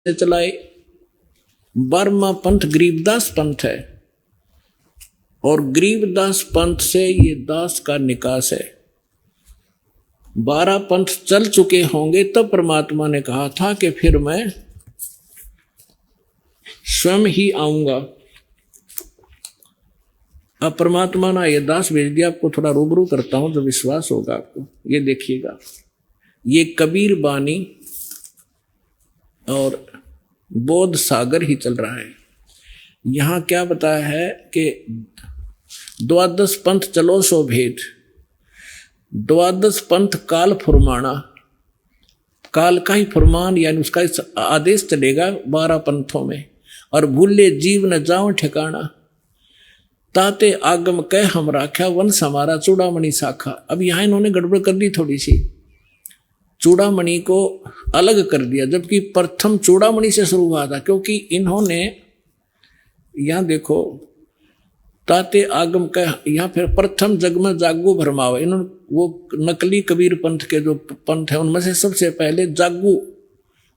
चलाए। 12वां पंथ गरीबदास पंथ है और गरीबदास पंथ से ये दास का निकास है। 12 पंथ चल चुके होंगे तब परमात्मा ने कहा था कि फिर मैं स्वयं ही आऊंगा। अब परमात्मा ने ये दास भेज दिया। आपको थोड़ा रूबरू करता हूं तो विश्वास होगा आपको। ये देखिएगा, ये कबीर बानी और बोध सागर ही चल रहा है। यहां क्या बताया है कि द्वादश पंथ चलो सो भेद। द्वादश पंथ काल फुरमाना, काल का ही फुरमान यानी उसका आदेश चलेगा 12 पंथों में। और भूले जीव न जाओ ठिकाना, ताते आगम कह हम राख्या वंश हमारा चूड़ामणि शाखा। अब यहां इन्होंने गड़बड़ कर दी थोड़ी सी, चूड़ामणि को अलग कर दिया, जबकि प्रथम चूड़ामणि से शुरू हुआ था। क्योंकि इन्होंने यहां देखो, ताते आगम कह, यहां फिर प्रथम जग में जागू भरमावे। इन्होंने वो नकली कबीर पंथ के जो पंथ है उनमें से सबसे पहले जागू,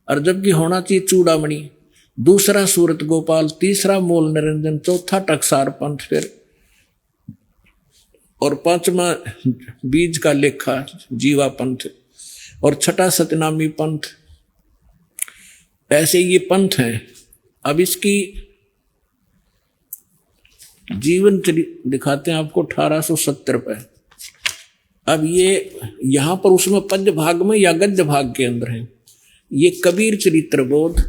और जबकि होना चाहिए चूड़ामणि, दूसरा सूरत गोपाल, तीसरा मूल निरंजन, चौथा टकसार पंथ, फिर और 5वां बीज का लेखा जीवा पंथ, और छठा सतनामी पंथ। ऐसे ये पंथ हैं। अब इसकी जीवन दिखाते हैं आपको 1870 पे। अब ये यहां पर उसमें पद्य भाग में या गद्य भाग के अंदर है। ये कबीर चरित्र बोध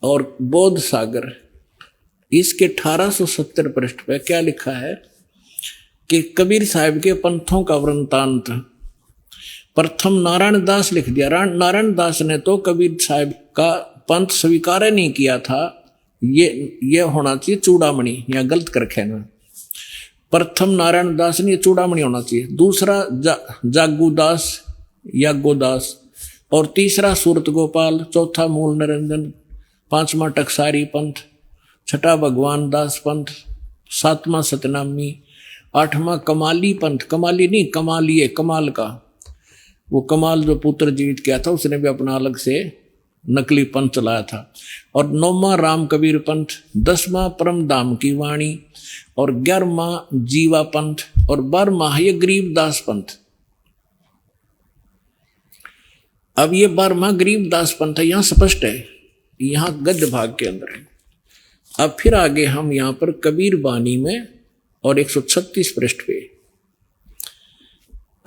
और बोध सागर, इसके 1870 पृष्ठ पे क्या लिखा है कि कबीर साहब के पंथों का वृंतांत। प्रथम नारायण दास लिख दिया। नारायण दास ने तो कबीर साहब का पंथ स्वीकार नहीं किया था। ये होना चाहिए चूड़ामणि, या गलत कर रखे ना। प्रथम नारायण दास ने चूड़ामणि होना चाहिए, दूसरा जागू दास या गोदास, और तीसरा सूरत गोपाल, चौथा मूल निरंजन, 5वां टकसारी पंथ, छठा भगवान दास पंथ, 7वां सतनामी, 8वां कमाली पंथ। कमाली नहीं, कमाली है, कमाल का। वो कमाल जो पुत्र जीवित किया था उसने भी अपना अलग से नकली पंथ चलाया था। और 9वां राम कबीर पंथ, 10वां परम धाम की वाणी, और 11वां जीवा पंथ, और 12वां ये गरीबदास पंथ। अब ये 12वां गरीबदास पंथ है, यहां स्पष्ट है, यहां गद्य भाग के अंदर है। अब फिर आगे हम यहां पर कबीर बानी में और 136 पृष्ठ पे,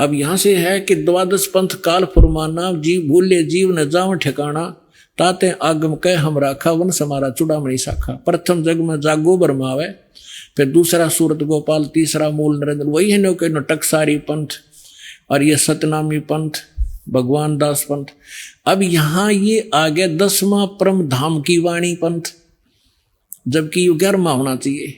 अब यहां से है कि द्वादश पंथ काल फुरमाना, जीव भूले जीव न जाओ ठिकाना, ताते आगम कह हम राखा वंश हमारा चूड़ामणि शाखा। प्रथम जग में जागो बरमावे, फिर दूसरा सूरत गोपाल, तीसरा मूल नरेंद्र, वही है नो टकसारी पंथ, और ये सतनामी पंथ, भगवान दास पंथ। अब यहां ये आ गया 10वां परम धाम की वाणी पंथ, जबकि 11वां होना चाहिए।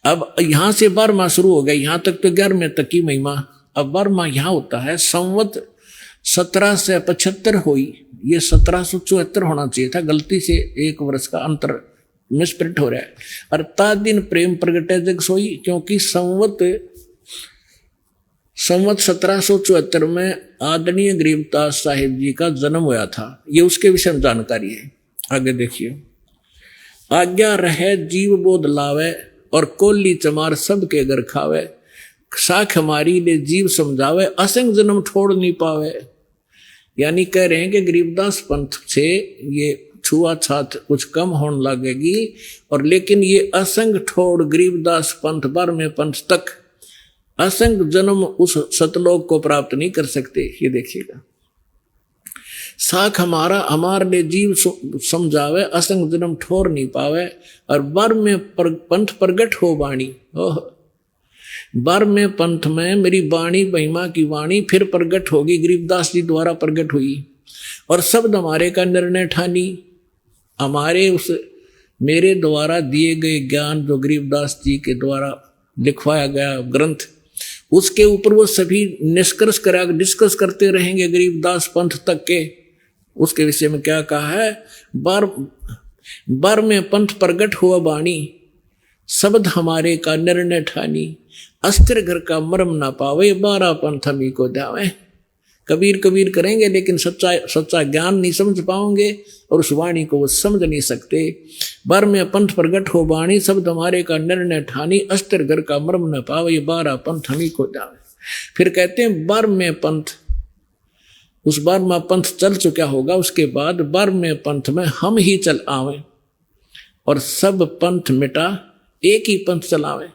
अब यहां से 12वां शुरू हो गया, यहां तक तो 11वें तक की महिमा। अब 12वां यहां होता है संवत 1775 हुई, ये 1774 होना चाहिए था, गलती से 1 वर्ष का अंतर मिसप्रिंट हो रहा है। और ता दिन प्रेम प्रगटे जग सोई, क्योंकि संवत 1774 में आदरणीय गरीबदास साहिब जी का जन्म हुआ था। ये उसके विषय में जानकारी है। आगे देखिए, आज्ञा रहे जीव बोध लावे, और कोली चमार सबके घर खावे, साख हमारी ले जीव समझावे, असंग जन्म छोड़ नहीं पावे। यानी कह रहे हैं कि गरीबदास पंथ से ये छुआछात कुछ कम होने लगेगी, और लेकिन ये असंग छोड़ गरीबदास पंथ 12वें पंथ तक असंग जन्म उस सतलोक को प्राप्त नहीं कर सकते। ये देखिएगा, साख हमारे लिए जीव समझावे, असंग जन्म ठोर नहीं पावे, और 12वें पंथ प्रगट हो वाणी। ओह, 12वें पंथ में मेरी वाणी, महिमा की वाणी फिर प्रगट होगी, गरीबदास जी द्वारा प्रगट हुई, और शब्द हमारे का निर्णय ठानी। हमारे उस मेरे द्वारा दिए गए ज्ञान जो गरीबदास जी के द्वारा लिखवाया गया ग्रंथ, उसके ऊपर वो सभी निष्कर्ष डिस्कस करते रहेंगे गरीबदास पंथ तक के। उसके विषय में क्या कहा है, 12वें पंथ प्रगट हुआ वाणी, शब्द हमारे का निर्णय ठानी, अस्त्र घर का मर्म ना पावे, 12 पंथ हमी को ध्यावे। कबीर कबीर करेंगे लेकिन सच्चा सच्चा ज्ञान नहीं समझ पाओगे और उस वाणी को वो समझ नहीं सकते। बर में पंथ प्रगट हो वाणी, शब्द हमारे का निर्णय ठानी, अस्त्र घर का मर्म न पावे, 12 पंथ हमी को जावे। फिर कहते हैं बर में पंथ, उस बार में पंथ चल चुका होगा, उसके बाद बर में पंथ में हम ही चल आवे और सब पंथ मिटा एक ही पंथ चलावे।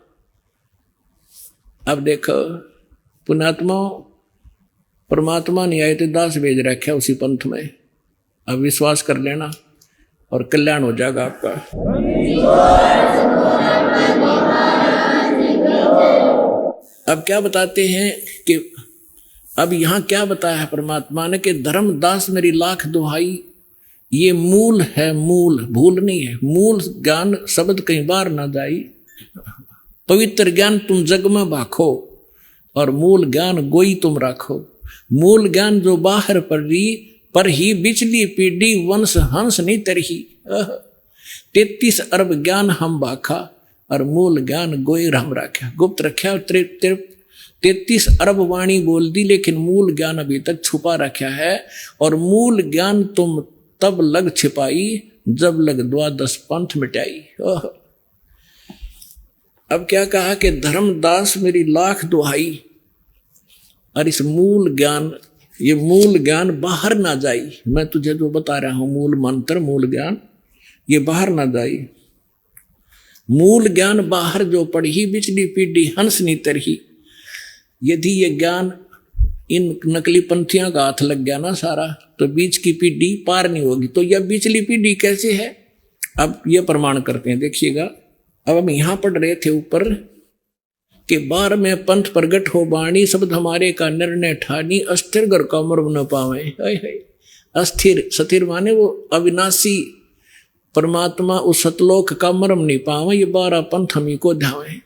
अब देखो पुण्यात्मा परमात्मा नहीं आए तो दास भेज रखे उसी पंथ में। अब विश्वास कर लेना और कल्याण हो जाएगा आपका। अब क्या बताते हैं कि अब यहां क्या बताया है परमात्मा ने कि धर्मदास मेरी लाख दुहाई, ये मूल है, मूल भूल नहीं है। मूल ज्ञान शब्द कहीं बार ना जाई, पवित्र ज्ञान तुम जग में भाखो और मूल ज्ञान गोई तुम राखो। मूल ज्ञान जो बाहर पड़ी पर ही बिचली पीढ़ी वंश हंस नहीं तरही। 33 अरब ज्ञान हम भाखा और मूल ज्ञान गोई राम राख्या। गुप्त रख्या 33 अरब वाणी बोल दी लेकिन मूल ज्ञान अभी तक छुपा रखा है। और मूल ज्ञान तुम तब लग छिपाई जब लग 12 पंथ मिटाई। अब क्या कहा कि धर्मदास मेरी लाख दुहाई, और इस मूल ज्ञान, ये मूल ज्ञान बाहर ना जाई। मैं तुझे जो बता रहा हूं मूल मंत्र, मूल ज्ञान, ये बाहर ना जाई। मूल ज्ञान बाहर जो पढ़ी बिचली पीढ़ी हंस नहीं तरही। यदि ये ज्ञान इन नकली पंथियों का हाथ लग गया ना सारा, तो बीच की पीढ़ी पार नहीं होगी। तो यह बिचली पीढ़ी कैसे है, अब यह प्रमाण करते हैं, देखिएगा। अब हम यहां पढ़ रहे थे ऊपर कि बार में पंथ प्रगट हो बाणी, शब्द हमारे का निर्णय ठानी, अस्थिर घर का मर्म न पावे। अस्थिर स्थिर माने वो अविनाशी परमात्मा उस सतलोक का मर्म नहीं पावे। ये 12 पंथ हम ही को ध्यावे,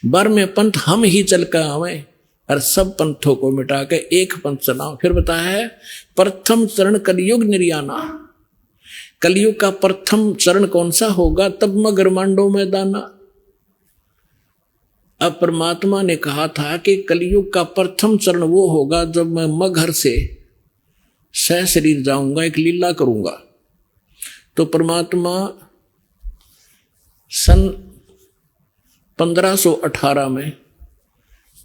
बर में पंथ हम ही चल कर आवे और सब पंथों को मिटा के एक पंथ चलाओ। फिर बताया है प्रथम चरण कलयुग निर्याना। कलयुग का प्रथम चरण कौन सा होगा, तब मगर मांडो में दाना। अब परमात्मा ने कहा था कि कलयुग का प्रथम चरण वो होगा जब मैं मगर से सह शरीर जाऊंगा, एक लीला करूंगा। तो परमात्मा सन 1518 में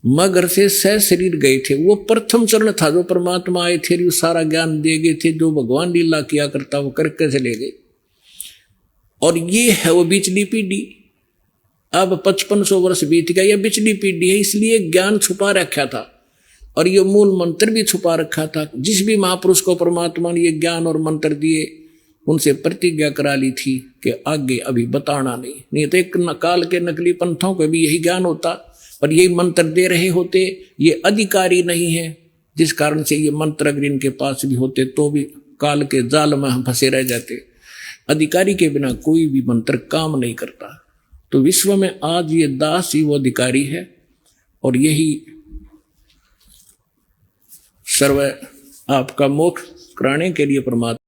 मगर से सह शरीर गए थे। वो प्रथम चरण था जो परमात्मा आए थे, जो सारा ज्ञान दे गए थे, जो भगवान लीला किया करता वो करके चले गए। और ये है वो बिचली पीढ़ी। अब 5500 वर्ष बीत गया, यह बिचली पीढ़ी है, इसलिए ज्ञान छुपा रखा था और ये मूल मंत्र भी छुपा रखा था। जिस भी महापुरुष को परमात्मा ने ये ज्ञान और मंत्र दिए, उनसे प्रतिज्ञा करा ली थी कि आगे अभी बताना नहीं तो एक काल के नकली पंथों को भी यही ज्ञान होता और यही मंत्र दे रहे होते। ये अधिकारी नहीं है, जिस कारण से ये मंत्र अगर इनके पास भी होते तो भी काल के जाल में हम फंसे रह जाते। अधिकारी के बिना कोई भी मंत्र काम नहीं करता। तो विश्व में आज ये दास ही वो अधिकारी है और यही सर्व आपका मोक्ष कराने के लिए परमात्मा